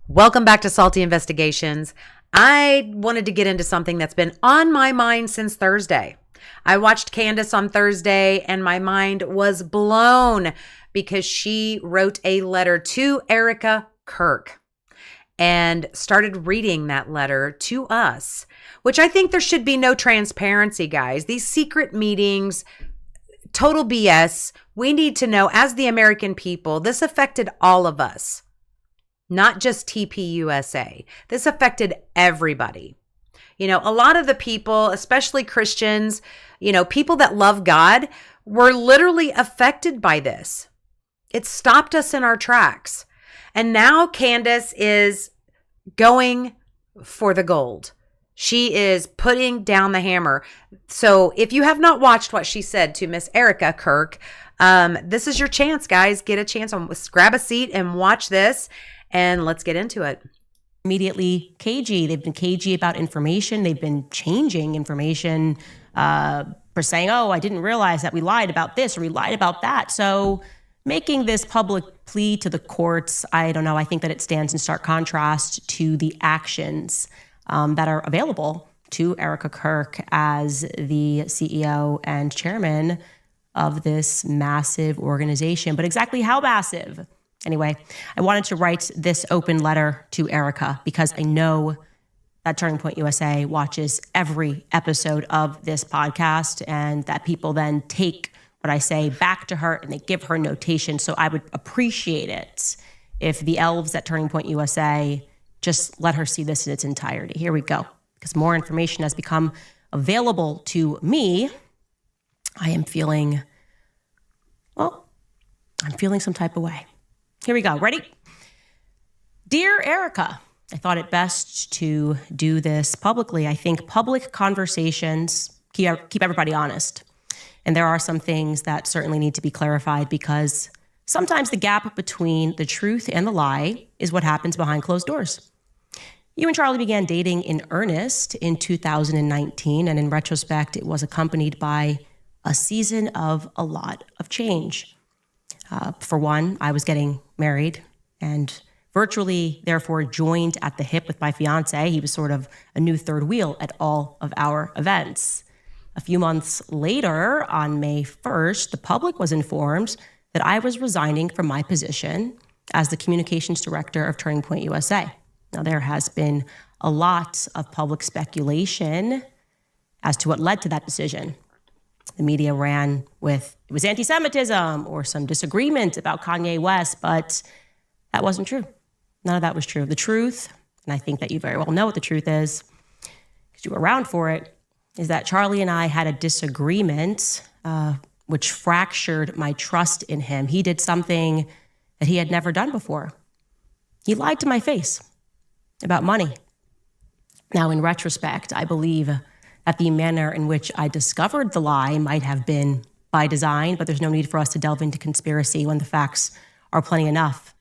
Welcome back to Salty Investigations. I wanted to get into something that's been on my mind since Thursday. I watched Candace on Thursday and my mind was blown because she wrote a letter to Erika Kirk and started reading that letter to us, which I think there should be no transparency, guys. These secret meetings, total BS. We need to know, as the American people, this affected all of us. Not just TPUSA. This affected everybody. You know, a lot of the people, especially Christians, people that love God, were literally affected by this. It stopped us in our tracks. And now Candace is going for the gold. She is putting down the hammer. So if you have not watched what she said to Miss Erika Kirk, this is your chance, guys. Get a chance. Grab a seat and watch this. And let's get into it. Immediately cagey. They've been cagey about information. They've been changing information for saying, oh, I didn't realize that we lied about this or we lied about that. So making this public plea to the courts, I don't know. I think that it stands in stark contrast to the actions that are available to Erika Kirk as the CEO and chairman of this massive organization. But exactly how massive? Anyway, I wanted to write this open letter to Erika because I know that Turning Point USA watches every episode of this podcast and that people then take what I say back to her and they give her notation. So I would appreciate it if the elves at Turning Point USA just let her see this in its entirety. Here we go. Because more information has become available to me. I am feeling, I'm feeling some type of way. Here we go. Ready? Dear Erika, I thought it best to do this publicly. I think public conversations keep everybody honest. And there are some things that certainly need to be clarified because sometimes the gap between the truth and the lie is what happens behind closed doors. You and Charlie began dating in earnest in 2019, and in retrospect, it was accompanied by a season of a lot of change. For one, I was getting married and virtually, therefore, joined at the hip with my fiance. He was sort of a new third wheel at all of our events. A few months later, on May 1st, the public was informed that I was resigning from my position as the communications director of Turning Point USA. Now, there has been a lot of public speculation as to what led to that decision. The media ran with it was anti-Semitism or some disagreement about Kanye West, but that wasn't true. None of that was true. The truth, and I think that you very well know what the truth is, because you were around for it, is that Charlie and I had a disagreement which fractured my trust in him. He did something that he had never done before. He lied to my face about money. Now, in retrospect, I believe that the manner in which I discovered the lie might have been by design, but there's no need for us to delve into conspiracy when the facts are plenty enough.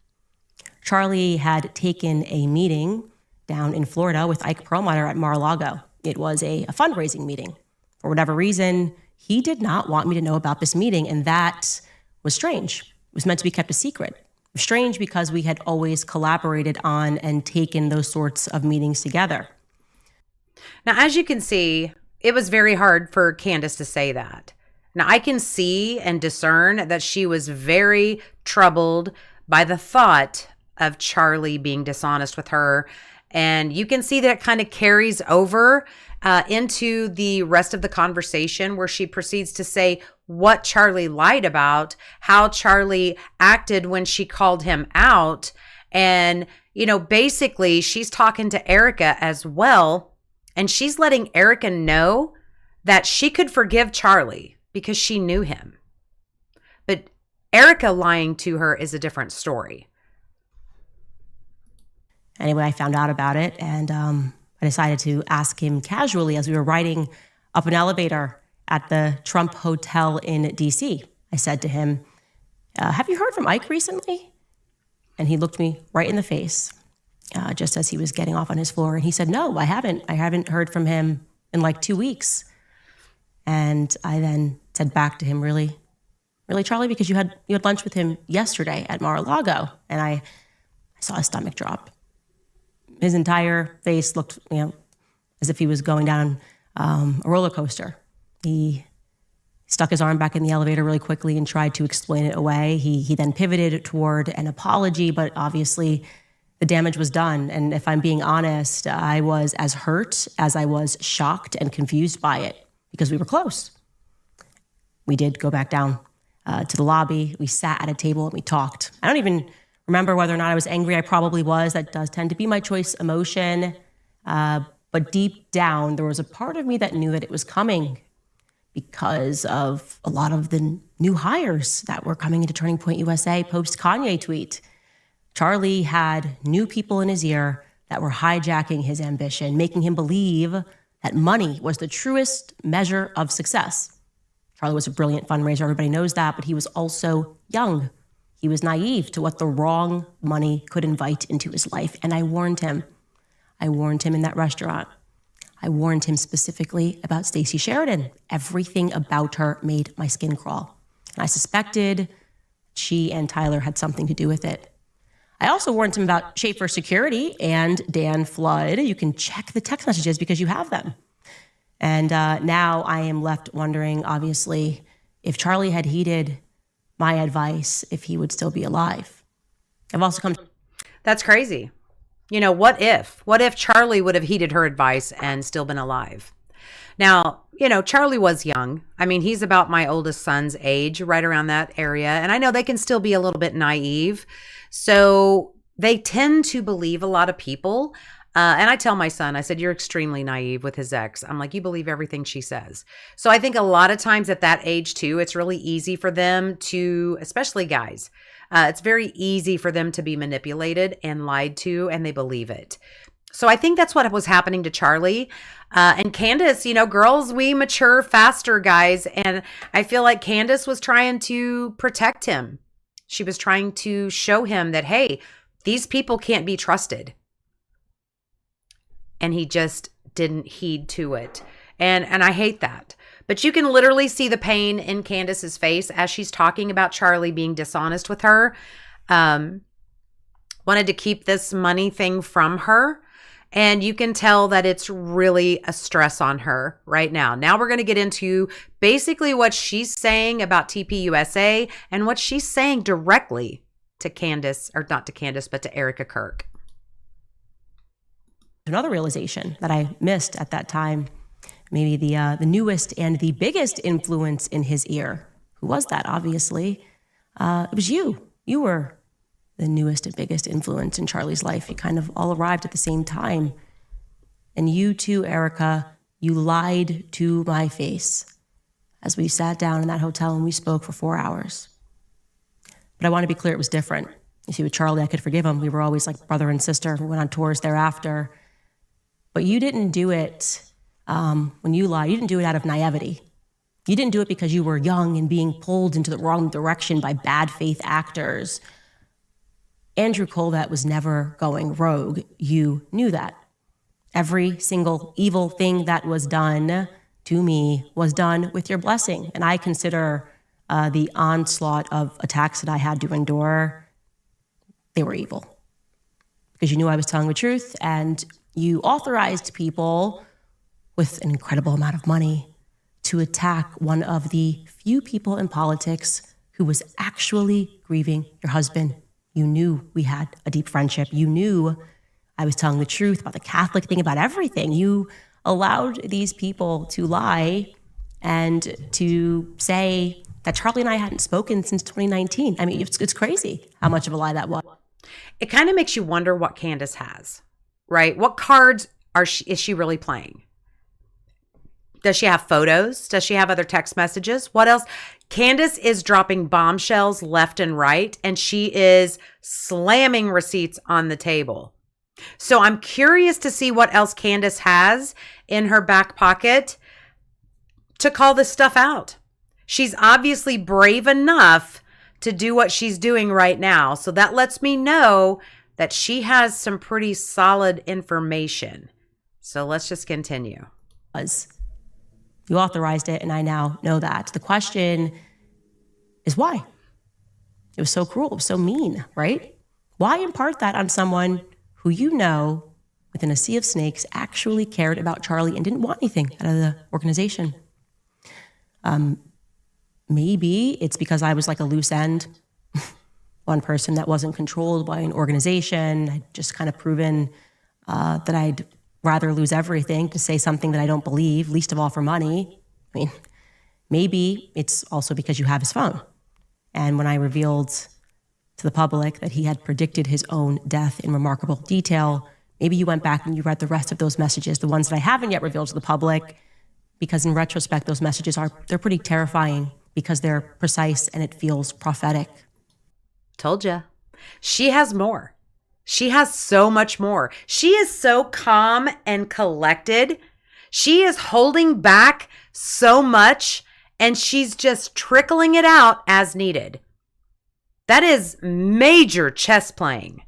Charlie had taken a meeting down in Florida with Ike Perlmutter at Mar-a-Lago. It was a fundraising meeting. For whatever reason, he did not want me to know about this meeting, and that was strange. It was meant to be kept a secret. It was strange because we had always collaborated on and taken those sorts of meetings together. Now, as you can see, it was very hard for Candace to say that. Now, I can see and discern that she was very troubled by the thought of Charlie being dishonest with her. And you can see that it kind of carries over into the rest of the conversation where she proceeds to say what Charlie lied about, how Charlie acted when she called him out. And, basically she's talking to Erika as well. And she's letting Erika know that she could forgive Charlie because she knew him. But Erika lying to her is a different story. Anyway, I found out about it, and I decided to ask him casually as we were riding up an elevator at the Trump Hotel in D.C. I said to him, have you heard from Ike recently? And he looked me right in the face. Just as he was getting off on his floor. And he said, no, I haven't. I haven't heard from him in like 2 weeks. And I then said back to him, really, Charlie, because you had lunch with him yesterday at Mar-a-Lago. And I saw his stomach drop. his entire face looked, as if he was going down a roller coaster. He stuck his arm back in the elevator really quickly and tried to explain it away. He then pivoted toward an apology, but obviously the damage was done. And if I'm being honest, I was as hurt as I was shocked and confused by it because we were close. We did go back down to the lobby. We sat at a table and we talked. I don't even remember whether or not I was angry. I probably was. That does tend to be my choice emotion. But deep down, there was a part of me that knew that it was coming because of a lot of the new hires that were coming into Turning Point USA post Kanye tweet. Charlie had new people in his ear that were hijacking his ambition, making him believe that money was the truest measure of success. Charlie was a brilliant fundraiser, everybody knows that, but he was also young. He was naive to what the wrong money could invite into his life, and I warned him. I warned him in that restaurant. I warned him specifically about Stacey Sheridan. Everything about her made my skin crawl. And I suspected she and Tyler had something to do with it. I also warned him about Schaefer Security and Dan Flood. You can check the text messages because you have them. And now I am left wondering, obviously, if Charlie had heeded my advice, if he would still be alive. I've also come to... That's crazy. What if? What if Charlie would have heeded her advice and still been alive? Now, Charlie was young. I mean, he's about my oldest son's age, right around that area. And I know they can still be a little bit naive. So they tend to believe a lot of people. And I tell my son, I said, you're extremely naive with his ex. I'm like, you believe everything she says. So I think a lot of times at that age too, it's really easy for them to, especially guys, it's very easy for them to be manipulated and lied to, and they believe it. So I think that's what was happening to Charlie. And Candace, girls, we mature faster, guys. And I feel like Candace was trying to protect him. She was trying to show him that, hey, these people can't be trusted. And he just didn't heed to it. And I hate that. But you can literally see the pain in Candace's face as she's talking about Charlie being dishonest with her. Wanted to keep this money thing from her. And you can tell that it's really a stress on her right now. Now we're going to get into basically what she's saying about TPUSA and what she's saying directly to Candace, or not to Candace, but to Erika Kirk. Another realization that I missed at that time, maybe the newest and the biggest influence in his ear. Who was that? Obviously, it was you. You were the newest and biggest influence in Charlie's life. You kind of all arrived at the same time. And you too, Erika, you lied to my face as we sat down in that hotel and we spoke for 4 hours. But I want to be clear, it was different. You see, with Charlie, I could forgive him. We were always like brother and sister. We went on tours thereafter. But you didn't do it when you lied. You didn't do it out of naivety. You didn't do it because you were young and being pulled into the wrong direction by bad faith actors. Andrew Colvett was never going rogue. You knew that. Every single evil thing that was done to me was done with your blessing. And I consider the onslaught of attacks that I had to endure, they were evil. Because you knew I was telling the truth, and you authorized people with an incredible amount of money to attack one of the few people in politics who was actually grieving your husband. You knew we had a deep friendship. You knew I was telling the truth about the Catholic thing, about everything. You allowed these people to lie and to say that Charlie and I hadn't spoken since 2019. I mean, it's crazy how much of a lie that was. It kind of makes you wonder what Candace has, right? What cards is she really playing? Does she have photos? Does she have other text messages? What else? Candace is dropping bombshells left and right, and she is slamming receipts on the table. So I'm curious to see what else Candace has in her back pocket to call this stuff out. She's obviously brave enough to do what she's doing right now. So that lets me know that she has some pretty solid information. So let's just continue. You authorized it, and I now know that. The question is why? It was so cruel. It was so mean, right? Why impart that on someone who you know within a sea of snakes actually cared about Charlie and didn't want anything out of the organization. Maybe it's because I was like a loose end, one person that wasn't controlled by an organization. I'd just kind of proven that I'd rather lose everything to say something that I don't believe, least of all for money. I mean, maybe it's also because you have his phone. And when I revealed to the public that he had predicted his own death in remarkable detail, maybe you went back and you read the rest of those messages, the ones that I haven't yet revealed to the public, because in retrospect, those messages they're pretty terrifying because they're precise and it feels prophetic. Told ya. She has more. She has so much more. She is so calm and collected. She is holding back so much and she's just trickling it out as needed. That is major chess playing.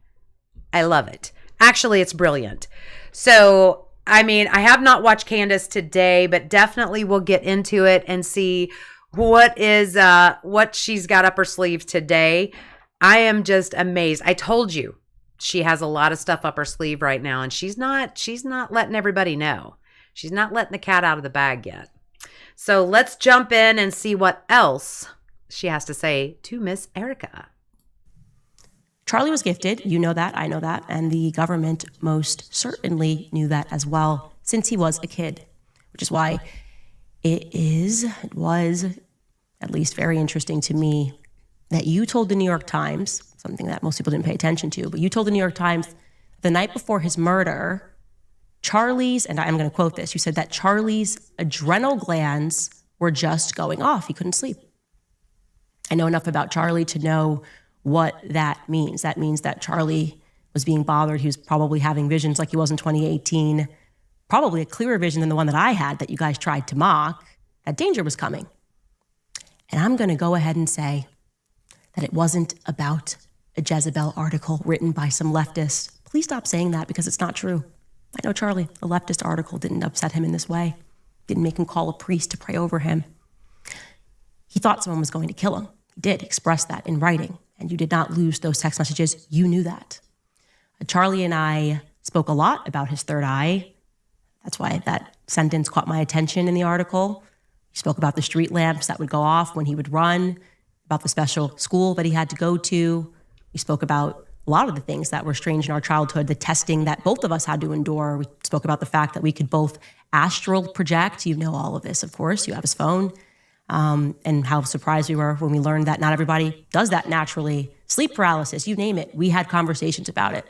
I love it. Actually, it's brilliant. So, I mean, I have not watched Candace today, but definitely we'll get into it and see what she's got up her sleeve today. I am just amazed. I told you she has a lot of stuff up her sleeve right now, and she's not letting everybody know. She's not letting the cat out of the bag yet. So let's jump in and see what else she has to say to Miss Erika. Charlie was gifted. You know that. I know that. And the government most certainly knew that as well since he was a kid, which is why it was at least very interesting to me that you told the New York Times, something that most people didn't pay attention to, but you told the New York Times the night before his murder, Charlie's, and I'm going to quote this, you said that Charlie's adrenal glands were just going off. He couldn't sleep. I know enough about Charlie to know what that means. That means that Charlie was being bothered. He was probably having visions like he was in 2018, probably a clearer vision than the one that I had that you guys tried to mock, that danger was coming. And I'm going to go ahead and say that it wasn't about a Jezebel article written by some leftist. Please stop saying that because it's not true. I know Charlie, the leftist article didn't upset him in this way, didn't make him call a priest to pray over him. He thought someone was going to kill him. He did express that in writing, and you did not lose those text messages. You knew that. Charlie and I spoke a lot about his third eye. That's why that sentence caught my attention in the article. He spoke about the street lamps that would go off when he would run, about the special school that he had to go to. We spoke about a lot of the things that were strange in our childhood, the testing that both of us had to endure. We spoke about the fact that we could both astral project. You know all of this, of course. You have his phone. And how surprised we were when we learned that not everybody does that naturally. Sleep paralysis, you name it. We had conversations about it.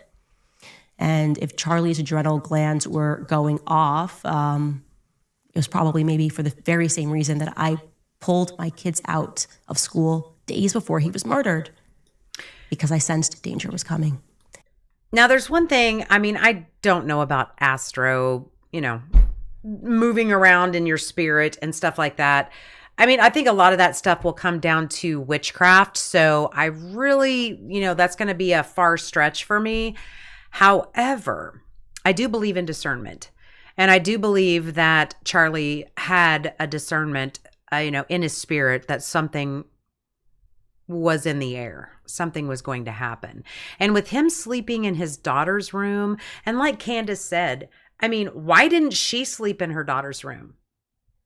And if Charlie's adrenal glands were going off, it was probably maybe for the very same reason that I pulled my kids out of school days before he was murdered, because I sensed danger was coming. Now, there's one thing, I mean, I don't know about astro, moving around in your spirit and stuff like that. I mean, I think a lot of that stuff will come down to witchcraft. So I really, that's going to be a far stretch for me. However, I do believe in discernment. And I do believe that Charlie had a discernment, in his spirit that something was in the air. Something was going to happen. And with him sleeping in his daughter's room, and like Candace said, I mean, why didn't she sleep in her daughter's room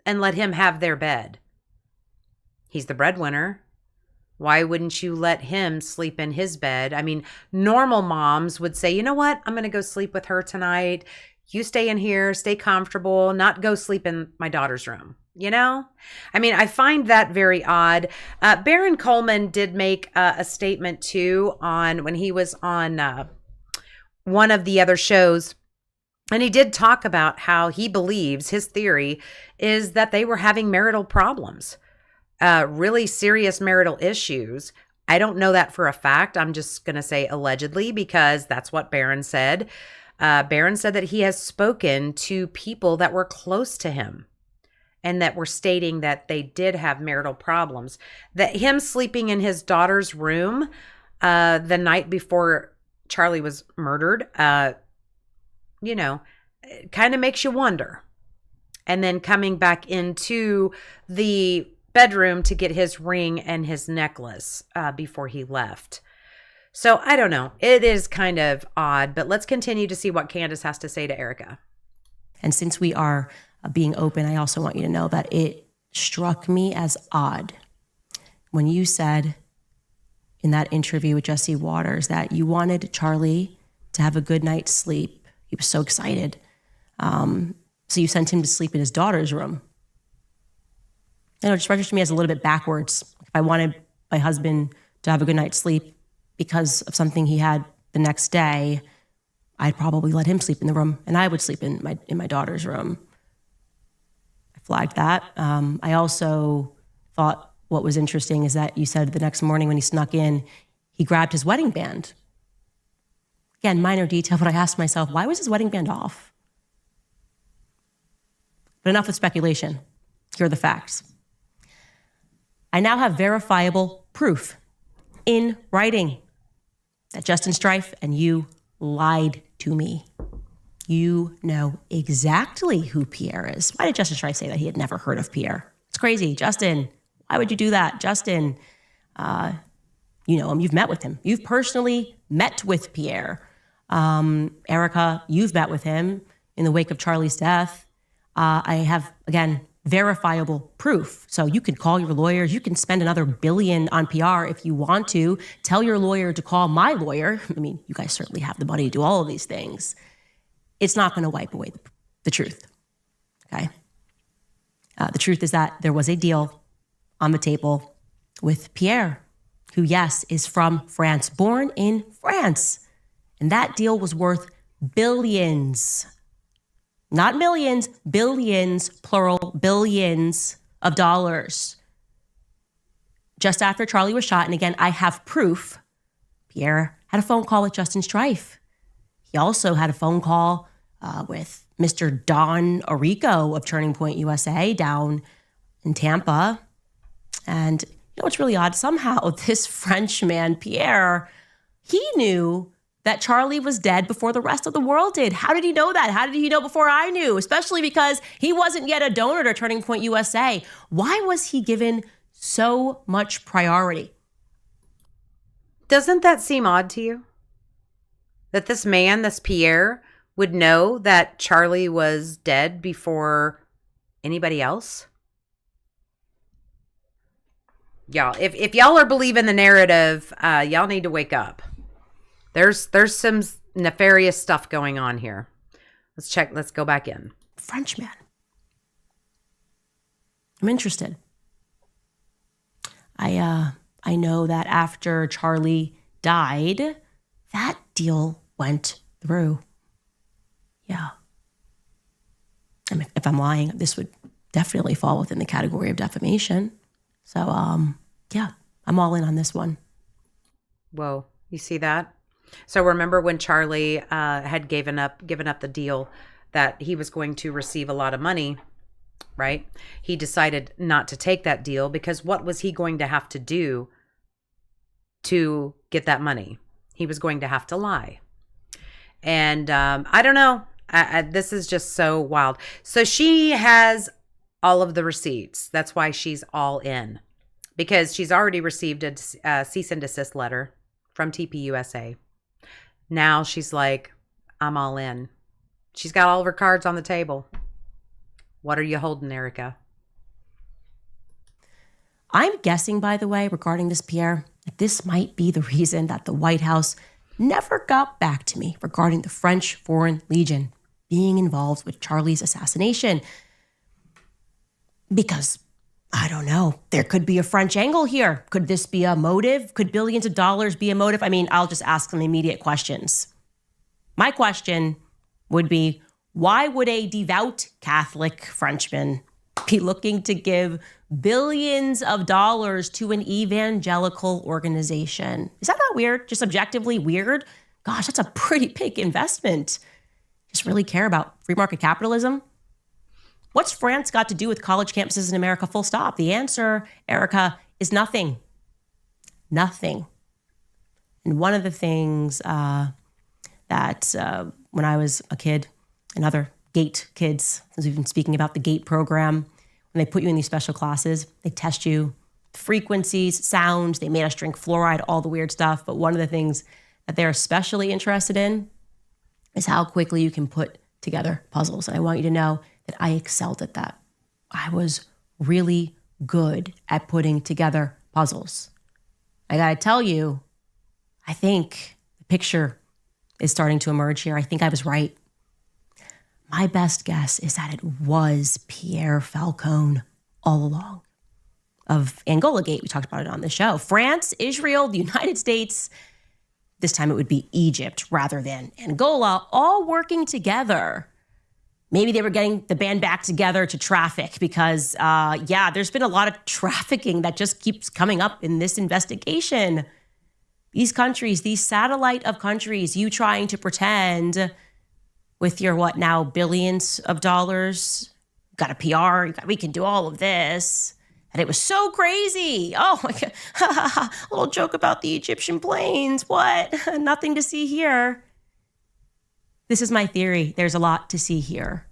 and let him have their bed? He's the breadwinner. Why wouldn't you let him sleep in his bed? I mean, normal moms would say, you know what? I'm going to go sleep with her tonight. You stay in here, stay comfortable, not go sleep in my daughter's room. I mean, I find that very odd. Baron Coleman did make a statement too when he was on one of the other shows. And he did talk about how he believes, his theory is that they were having marital problems. Really serious marital issues. I don't know that for a fact. I'm just going to say allegedly because that's what Barron said. Barron said that he has spoken to people that were close to him and that were stating that they did have marital problems. That him sleeping in his daughter's room the night before Charlie was murdered, it kind of makes you wonder. And then coming back into the bedroom to get his ring and his necklace before he left. So I don't know. It is kind of odd, but let's continue to see what Candace has to say to Erika. And since we are being open, I also want you to know that it struck me as odd when you said in that interview with Jesse Waters that you wanted Charlie to have a good night's sleep. He was so excited. So you sent him to sleep in his daughter's room. It just registered to me as a little bit backwards. If I wanted my husband to have a good night's sleep because of something he had the next day, I'd probably let him sleep in the room, and I would sleep in my daughter's room. I flagged that. I also thought what was interesting is that you said the next morning when he snuck in, he grabbed his wedding band. Again, minor detail, but I asked myself, why was his wedding band off? But enough with speculation. Here are the facts. I now have verifiable proof in writing that Justin Strife and you lied to me. You know exactly who Pierre is. Why did Justin Strife say that he had never heard of Pierre? It's crazy. Justin, why would you do that? Justin, you know him. You've met with him. You've personally met with Pierre. Erika, you've met with him in the wake of Charlie's death. I have, again, verifiable proof. So you can call your lawyers. You can spend another $1 billion on PR if you want to. Tell your lawyer to call my lawyer. I mean, you guys certainly have the money to do all of these things. It's not going to wipe away the truth, okay? The truth is that there was a deal on the table with Pierre, who, yes, is from France, born in France. And that deal was worth billions. Not millions, billions, plural, billions of dollars. Just after Charlie was shot, and again, I have proof, Pierre had a phone call with Justin Strife. He also had a phone call with Mr. Don Erika of Turning Point USA down in Tampa. And you know what's really odd? Somehow this Frenchman, Pierre, he knew that Charlie was dead before the rest of the world did. How did he know that? How did he know before I knew? Especially because he wasn't yet a donor to Turning Point USA. Why was he given so much priority? Doesn't that seem odd to you? That this man, this Pierre, would know that Charlie was dead before anybody else? Y'all, if y'all are believing the narrative, y'all need to wake up. There's some nefarious stuff going on here. Let's check. Let's go back in. Frenchman. I'm interested. I know that after Charlie died, that deal went through. Yeah. I mean, if I'm lying, this would definitely fall within the category of defamation. So, yeah, I'm all in on this one. Whoa, you see that? So remember when Charlie had given up the deal that he was going to receive a lot of money, right? He decided not to take that deal because what was he going to have to do to get that money? He was going to have to lie. And I don't know. This is just so wild. So she has all of the receipts. That's why she's all in, because she's already received a cease and desist letter from TPUSA. Now she's like, I'm all in. She's got all of her cards on the table. What are you holding, Erika? I'm guessing, by the way, regarding this, Pierre, that this might be the reason that the White House never got back to me regarding the French Foreign Legion being involved with Charlie's assassination. Because, I don't know, there could be a French angle here. Could this be a motive? Could billions of dollars be a motive? I mean, I'll just ask some immediate questions. My question would be, why would a devout Catholic Frenchman be looking to give billions of dollars to an evangelical organization? Is that not weird? Just objectively weird? Gosh, that's a pretty big investment. Just really care about free market capitalism? What's France got to do with college campuses in America, full stop? The answer, Erika, is nothing. Nothing. And one of the things that when I was a kid, and other GATE kids, since we've been speaking about the GATE program, when they put you in these special classes, they test you frequencies, sounds. They made us drink fluoride, all the weird stuff. But one of the things that they're especially interested in is how quickly you can put together puzzles. And I want you to know that I excelled at that. I was really good at putting together puzzles. I gotta tell you, I think the picture is starting to emerge here. I think I was right. My best guess is that it was Pierre Falcone all along of Angola Gate. We talked about it on the show. France, Israel, the United States. This time it would be Egypt rather than Angola, all working together. Maybe they were getting the band back together to traffic because, there's been a lot of trafficking that just keeps coming up in this investigation. These countries, these satellite of countries, you trying to pretend with your billions of dollars, got a PR, we can do all of this. And it was so crazy. Oh my God. A little joke about the Egyptian planes. What? Nothing to see here. This is my theory. There's a lot to see here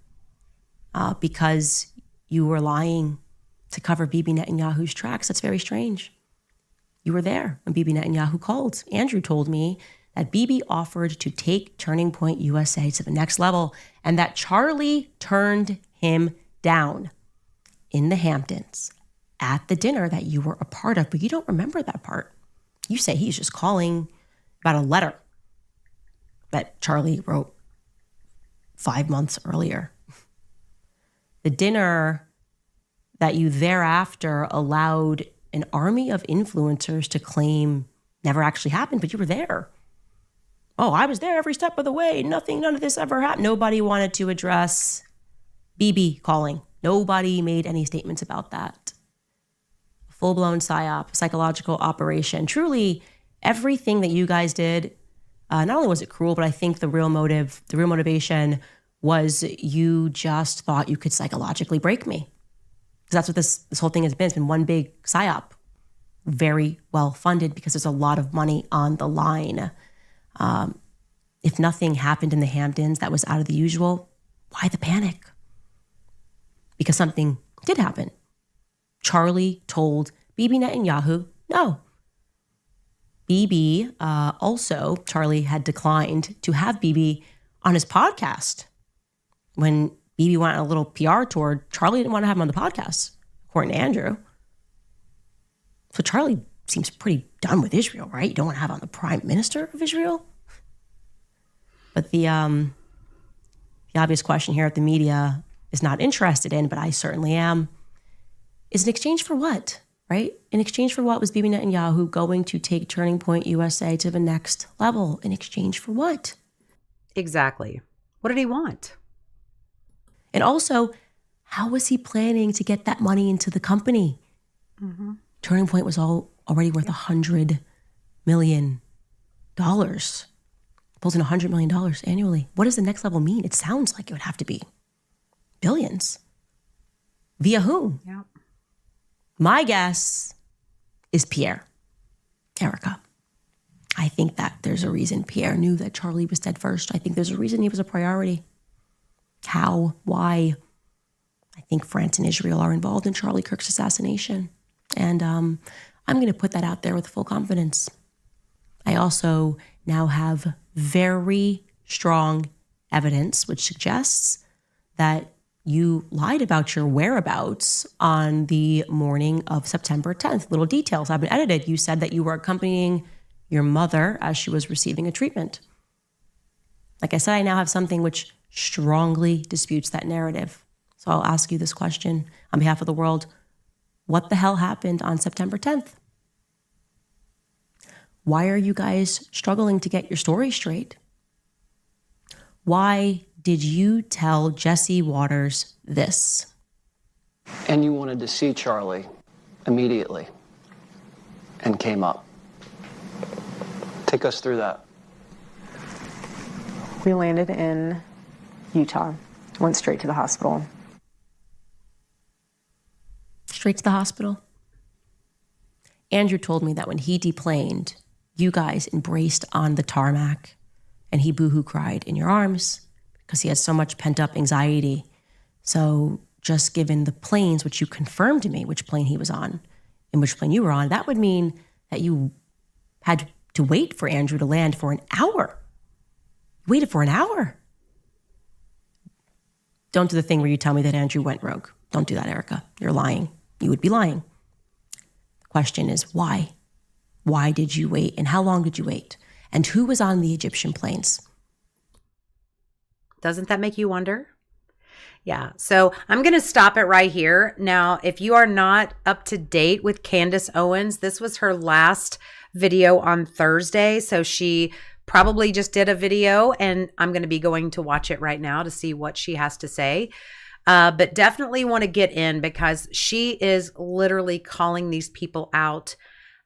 because you were lying to cover Bibi Netanyahu's tracks. That's very strange. You were there when Bibi Netanyahu called. Andrew told me that Bibi offered to take Turning Point USA to the next level and that Charlie turned him down in the Hamptons at the dinner that you were a part of, but you don't remember that part. You say he's just calling about a letter that Charlie wrote 5 months earlier. The dinner that you thereafter allowed an army of influencers to claim never actually happened, but you were there. Oh, I was there every step of the way. None of this ever happened. Nobody wanted to address Bibi calling. Nobody made any statements about that. Full-blown psyop, psychological operation. Truly, everything that you guys did, not only was it cruel, but I think the real motivation was you just thought you could psychologically break me. Because that's what this whole thing has been. It's been one big psyop. Very well funded because there's a lot of money on the line. If nothing happened in the Hamptons that was out of the usual, why the panic? Because something did happen. Charlie told Bibi Netanyahu no. Bibi, also, Charlie had declined to have Bibi on his podcast. When Bibi went on a little PR tour, Charlie didn't want to have him on the podcast, according to Andrew. So Charlie seems pretty done with Israel, right? You don't want to have on the prime minister of Israel? But the obvious question here at the media is not interested in, but I certainly am, is in exchange for what, right? In exchange for what was Bibi Netanyahu going to take Turning Point USA to the next level? In exchange for what? Exactly. What did he want? And also, how was he planning to get that money into the company? Mm-hmm. Turning Point was already worth $100 million. Pulls in $100 million annually. What does the next level mean? It sounds like it would have to be billions. Via whom? Yeah. My guess is Pierre. Erika. I think that there's a reason Pierre knew that Charlie was dead first. I think there's a reason he was a priority. How? Why? I think France and Israel are involved in Charlie Kirk's assassination. And I'm going to put that out there with full confidence. I also now have very strong evidence which suggests that you lied about your whereabouts on the morning of September 10th. Little details have been edited. You said that you were accompanying your mother as she was receiving a treatment. Like I said, I now have something which strongly disputes that narrative. So I'll ask you this question on behalf of the world. What the hell happened on September 10th? Why are you guys struggling to get your story straight? Why did you tell Jesse Waters this? And you wanted to see Charlie immediately and came up. Take us through that. We landed in Utah, went straight to the hospital. Straight to the hospital? Andrew told me that when he deplaned, you guys embraced on the tarmac and he boohoo cried in your arms because he had so much pent up anxiety. So just given the planes, which you confirmed to me which plane he was on, in which plane you were on, that would mean that you had to wait for Andrew to land for an hour. You waited for an hour. Don't do the thing where you tell me that Andrew went rogue. Don't do that, Erika. You're lying. You would be lying. The question is why? Why did you wait? And how long did you wait? And who was on the Egyptian planes? Doesn't that make you wonder? Yeah. So I'm going to stop it right here. Now, if you are not up to date with Candace Owens, this was her last video on Thursday. So she probably just did a video, and I'm going to be going to watch it right now to see what she has to say. But definitely want to get in because she is literally calling these people out.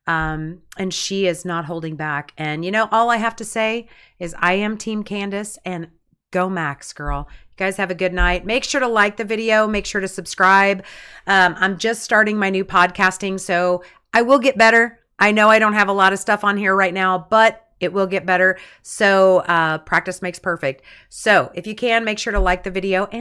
And she is not holding back. And all I have to say is I am Team Candace, and go Max, girl. You guys have a good night. Make sure to like the video. Make sure to subscribe. I'm just starting my new podcasting, so I will get better. I know I don't have a lot of stuff on here right now, but it will get better. So practice makes perfect. So if you can, make sure to like the video. And